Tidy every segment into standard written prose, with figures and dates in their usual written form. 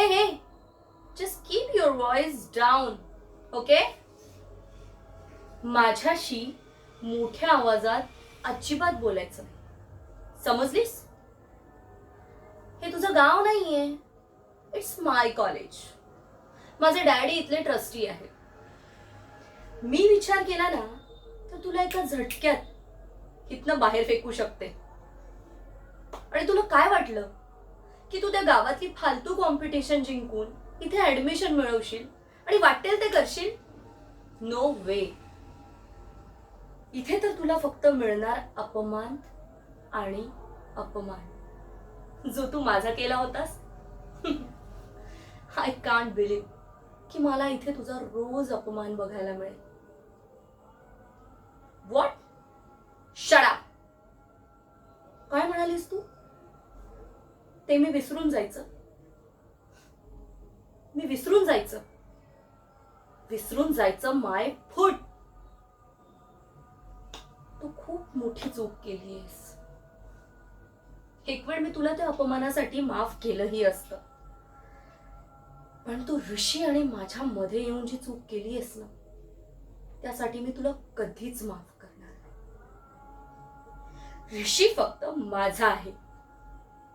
hey, just keep your voice down, okay? माझ्याशी मोठ्या आवाजात अजिबात बोलायचं नाही. समजलीस? हे तुझं गाव नाहीये. It's my college. माझे डॅडी इथले ट्रस्टी आहेत. मी विचार केला ना तर तुला एका झटक्यात इथनं बाहेर फेकू शकते. आणि तुला काय वाटलं की तू त्या गावातली फालतू कॉम्पिटिशन जिंकून इथे ऍडमिशन मिळवशील आणि वाटेल ते करशील? नो वे. इथे तर तुला फक्त मिळणार अपमान आणि अपमान, जो तू माझा केला होतास. आय कांट बिलीव्ह की मला इथे तुझा रोज अपमान बघायला मिळेल. व्हॉट? Shut up. काय म्हणालीस तू? ते मी विसरून जायचं? मी विसरून जायचं? विसरून जायचं माय फूट. तू खूप मोठी चूक केलीयस. एक वेळ मी तुला त्या अपमानासाठी माफ केलंही असतं, पण तू ऋषी आणि माझ्या मध्ये येऊन जी चूक केलीयस ना, त्यासाठी मी तुला कधीच माफ करणार नाही. ऋषी फक्त माझा आहे,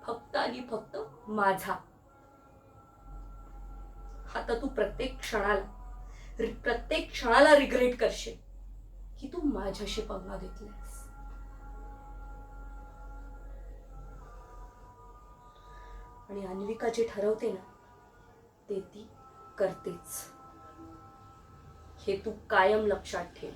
फक्त आणि फक्त माझा. आता तू प्रत्येक क्षणाला रिग्रेट करशील की तू माझ्याशी पंगा घेतलास. आणि अन्विका जे ठरवते ना ते ती करतेच, हे तू कायम लक्षात ठेव.